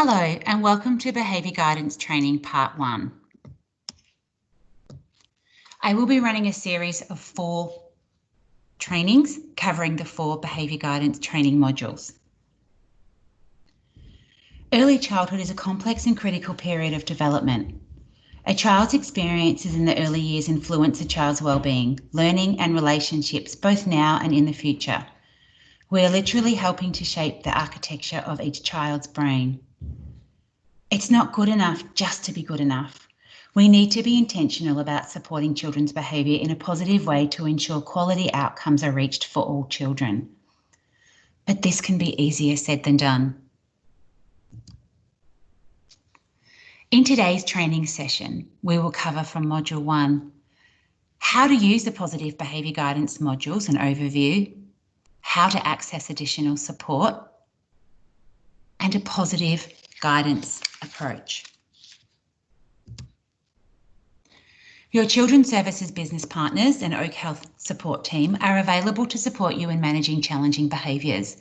Hello and welcome to Behaviour Guidance Training Part 1. I will be running a series of 4 trainings covering the 4 Behaviour Guidance training modules. Early childhood is a complex and critical period of development. A child's experiences in the early years influence a child's well-being, learning and relationships both now and in the future. We are literally helping to shape the architecture of each child's brain. It's not good enough just to be good enough. We need to be intentional about supporting children's behaviour in a positive way to ensure quality outcomes are reached for all children. But this can be easier said than done. In today's training session, we will cover from Module 1, how to use the positive behaviour guidance modules, an overview, how to access additional support, and a positive guidance approach. Your Children's Services business partners and Oak Health support team are available to support you in managing challenging behaviours.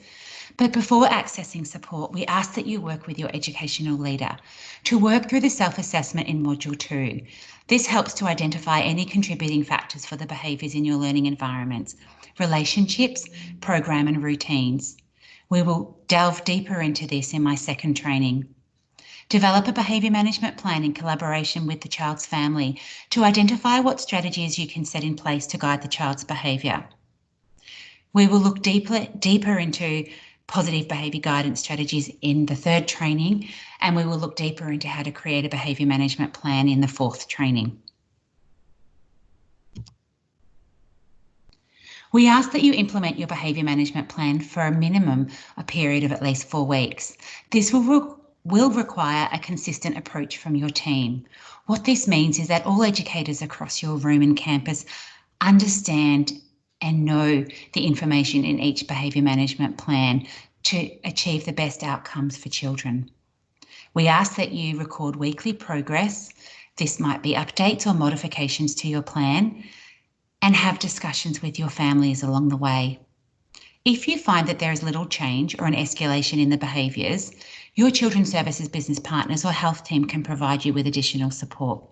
But before accessing support, we ask that you work with your educational leader to work through the self-assessment in Module 2. This helps to identify any contributing factors for the behaviours in your learning environments, relationships, program and routines. We will delve deeper into this in my second training. Develop a behaviour management plan in collaboration with the child's family to identify what strategies you can set in place to guide the child's behaviour. We will look deeper into positive behaviour guidance strategies in the third training, and we will look deeper into how to create a behaviour management plan in the fourth training. We ask that you implement your behaviour management plan for a minimum a period of at least 4 weeks. This will require a consistent approach from your team. What this means is that all educators across your room and campus understand and know the information in each behaviour management plan to achieve the best outcomes for children. We ask that you record weekly progress. This might be updates or modifications to your plan, and have discussions with your families along the way. If you find that there is little change or an escalation in the behaviours, your Children's Services business partners or health team can provide you with additional support.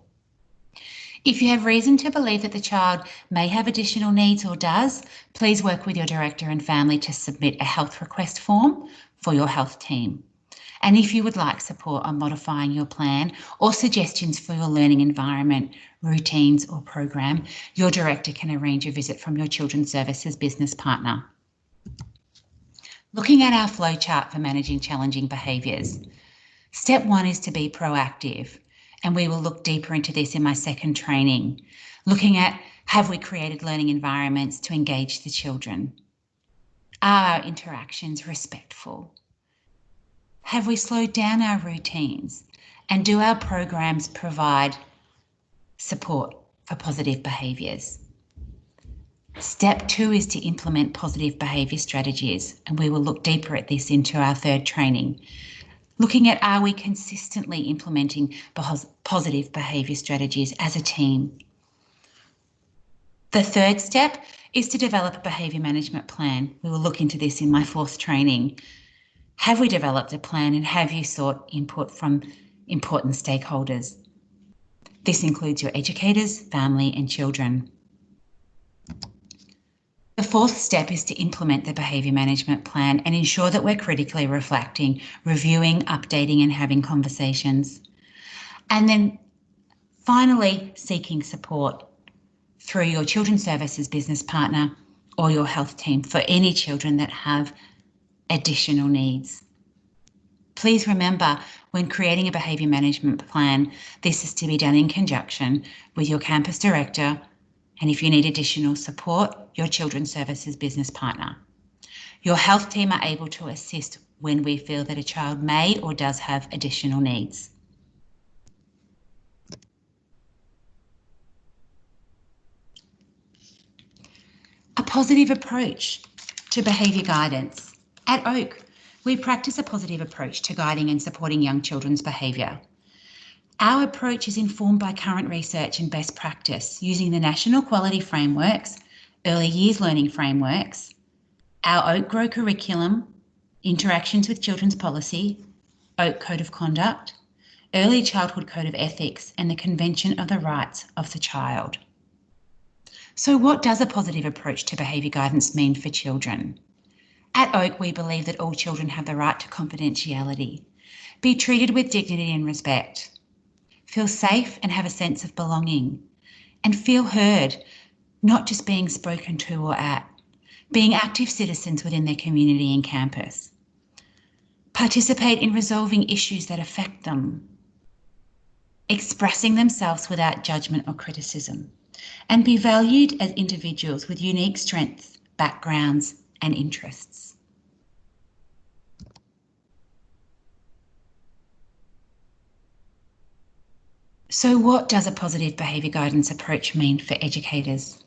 If you have reason to believe that the child may have additional needs or does, please work with your director and family to submit a health request form for your health team. And if you would like support on modifying your plan or suggestions for your learning environment, routines or program, your director can arrange a visit from your Children's Services business partner. Looking at our flowchart for managing challenging behaviours. Step 1 is to be proactive, and we will look deeper into this in my second training, looking at, have we created learning environments to engage the children? Are our interactions respectful? Have we slowed down our routines? And do our programs provide support for positive behaviours? Step 2 is to implement positive behaviour strategies, and we will look deeper at this into our third training, looking at, are we consistently implementing positive behaviour strategies as a team? The third step is to develop a behaviour management plan. We will look into this in my fourth training. Have we developed a plan, and have you sought input from important stakeholders? This includes your educators, family and children. The fourth step is to implement the behaviour management plan and ensure that we're critically reflecting, reviewing, updating and having conversations. And then finally, seeking support through your Children's Services business partner or your health team for any children that have additional needs. Please remember, when creating a behaviour management plan, this is to be done in conjunction with your campus director, and if you need additional support, your Children's Services business partner. Your health team are able to assist when we feel that a child may or does have additional needs. A positive approach to behaviour guidance. At Oak, we practice a positive approach to guiding and supporting young children's behaviour. Our approach is informed by current research and best practice using the National Quality Frameworks, Early Years Learning Frameworks, our Oak Grow curriculum, interactions with children's policy, Oak Code of Conduct, Early Childhood Code of Ethics, and the Convention of the Rights of the Child. So what does a positive approach to behaviour guidance mean for children? At Oak, we believe that all children have the right to confidentiality, be treated with dignity and respect, feel safe and have a sense of belonging, and feel heard, not just being spoken to or at, being active citizens within their community and campus. Participate in resolving issues that affect them, expressing themselves without judgment or criticism, and be valued as individuals with unique strengths, backgrounds, and interests. So what does a positive behaviour guidance approach mean for educators?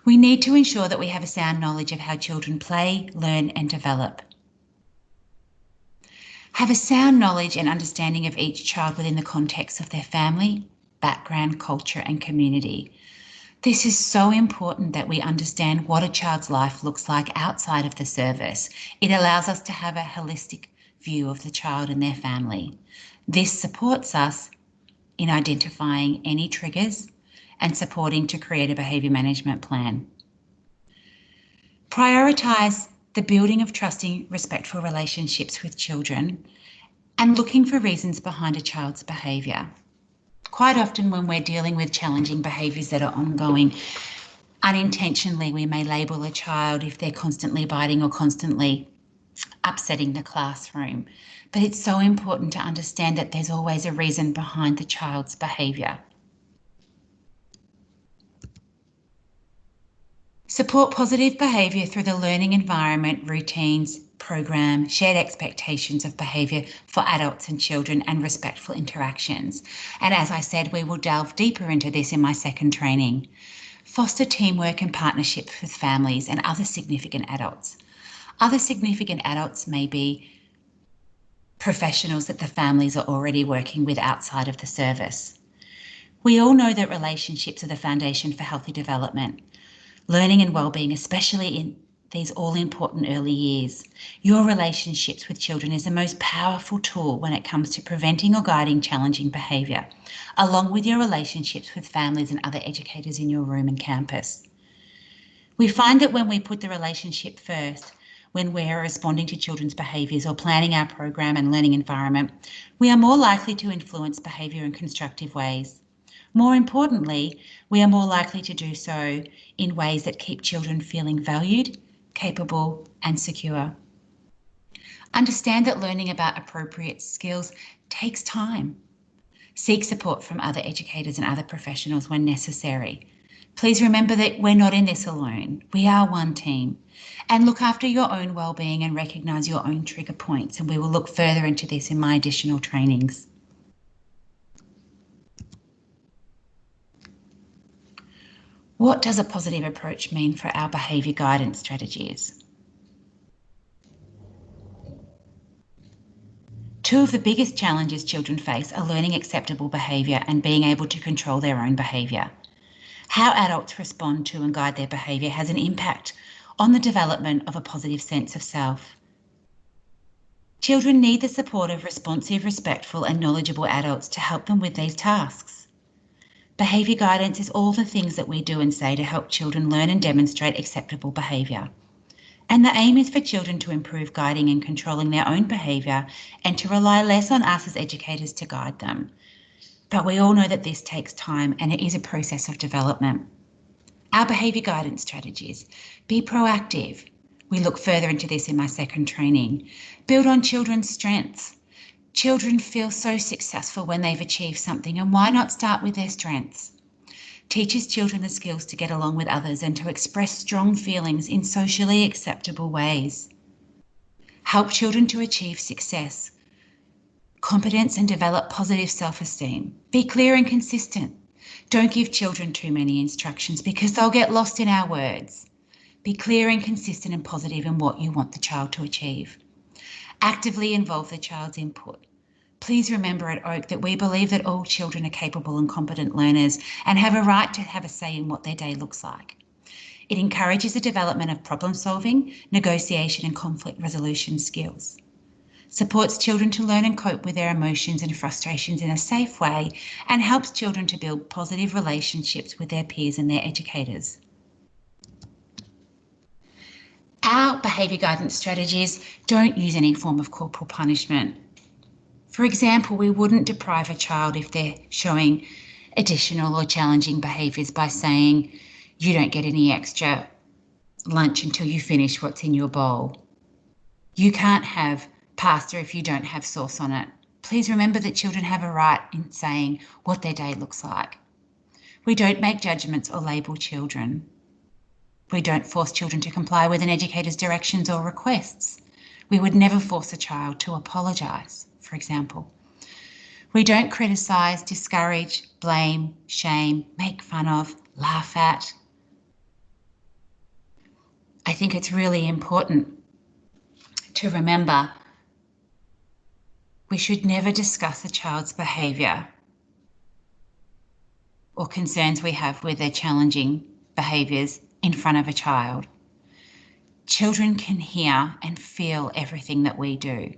We need to ensure that we have a sound knowledge of how children play, learn, and develop. Have a sound knowledge and understanding of each child within the context of their family, background, culture, and community. This is so important that we understand what a child's life looks like outside of the service. It allows us to have a holistic view of the child and their family. This supports us in identifying any triggers and supporting to create a behaviour management plan. Prioritise the building of trusting, respectful relationships with children and looking for reasons behind a child's behaviour. Quite often when we're dealing with challenging behaviours that are ongoing, unintentionally we may label a child if they're constantly biting or constantly upsetting the classroom. But it's so important to understand that there's always a reason behind the child's behaviour. Support positive behaviour through the learning environment, routines, program, shared expectations of behaviour for adults and children, and respectful interactions. And as I said, we will delve deeper into this in my second training. Foster teamwork and partnership with families and other significant adults. Other significant adults may be professionals that the families are already working with outside of the service. We all know that relationships are the foundation for healthy development, learning and wellbeing, especially in these all-important early years. Your relationships with children is the most powerful tool when it comes to preventing or guiding challenging behaviour, along with your relationships with families and other educators in your room and campus. We find that when we put the relationship first, when we're responding to children's behaviours or planning our program and learning environment, we are more likely to influence behaviour in constructive ways. More importantly, we are more likely to do so in ways that keep children feeling valued, capable, and secure. Understand that learning about appropriate skills takes time. Seek support from other educators and other professionals when necessary. Please remember that we're not in this alone. We are one team. And look after your own wellbeing and recognise your own trigger points. And we will look further into this in my additional trainings. What does a positive approach mean for our behaviour guidance strategies? Two of the biggest challenges children face are learning acceptable behaviour and being able to control their own behaviour. How adults respond to and guide their behaviour has an impact on the development of a positive sense of self. Children need the support of responsive, respectful and knowledgeable adults to help them with these tasks. Behaviour guidance is all the things that we do and say to help children learn and demonstrate acceptable behaviour. And the aim is for children to improve guiding and controlling their own behaviour and to rely less on us as educators to guide them. But we all know that this takes time and it is a process of development. Our behaviour guidance strategies: be proactive. We look further into this in my second training. Build on children's strengths. Children feel so successful when they've achieved something, and why not start with their strengths? Teaches children the skills to get along with others and to express strong feelings in socially acceptable ways. Help children to achieve success, competence and develop positive self-esteem. Be clear and consistent. Don't give children too many instructions because they'll get lost in our words. Be clear and consistent and positive in what you want the child to achieve. Actively involve the child's input. Please remember at Oak that we believe that all children are capable and competent learners and have a right to have a say in what their day looks like. It encourages the development of problem solving, negotiation and conflict resolution skills. supports children to learn and cope with their emotions and frustrations in a safe way, and helps children to build positive relationships with their peers and their educators. Our behaviour guidance strategies don't use any form of corporal punishment. For example, we wouldn't deprive a child if they're showing additional or challenging behaviours by saying, you don't get any extra lunch until you finish what's in your bowl. You can't have pasta if you don't have sauce on it. Please remember that children have a right in saying what their day looks like. We don't make judgments or label children. We don't force children to comply with an educator's directions or requests. We would never force a child to apologise, for example. We don't criticise, discourage, blame, shame, make fun of, laugh at. I think it's really important to remember we should never discuss a child's behaviour or concerns we have with their challenging behaviours in front of a child. Children can hear and feel everything that we do.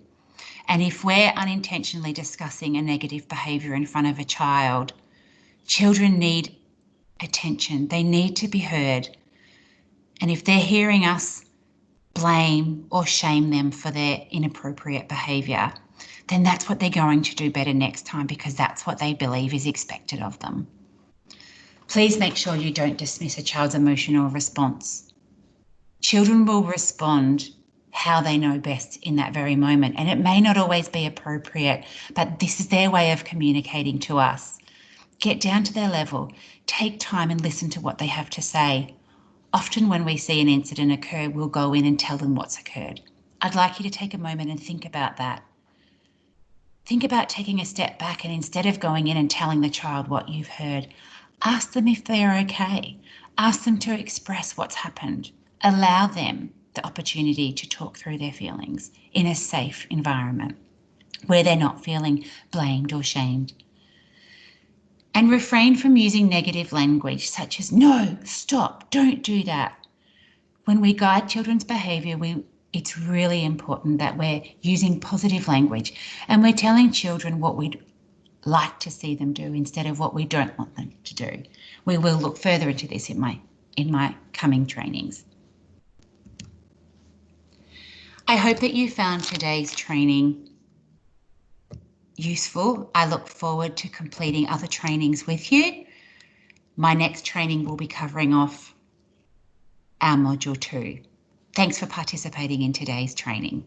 And if we're unintentionally discussing a negative behaviour in front of a child, children need attention. They need to be heard. And if they're hearing us blame or shame them for their inappropriate behaviour, then that's what they're going to do better next time, because that's what they believe is expected of them. Please make sure you don't dismiss a child's emotional response. Children will respond how they know best in that very moment, and it may not always be appropriate, but this is their way of communicating to us. Get down to their level, take time and listen to what they have to say. Often when we see an incident occur, we'll go in and tell them what's occurred. I'd like you to take a moment and think about that. Think about taking a step back, and instead of going in and telling the child what you've heard, ask them if they're okay. Ask them to express what's happened. Allow them the opportunity to talk through their feelings in a safe environment where they're not feeling blamed or shamed. And refrain from using negative language such as, no, stop, don't do that. When we guide children's behaviour, it's really important that we're using positive language and we're telling children what we'd like to see them do instead of what we don't want them to do. We will look further into this in my coming trainings. I hope that you found today's training useful. I look forward to completing other trainings with you. My next training will be covering off our module 2. Thanks for participating in today's training.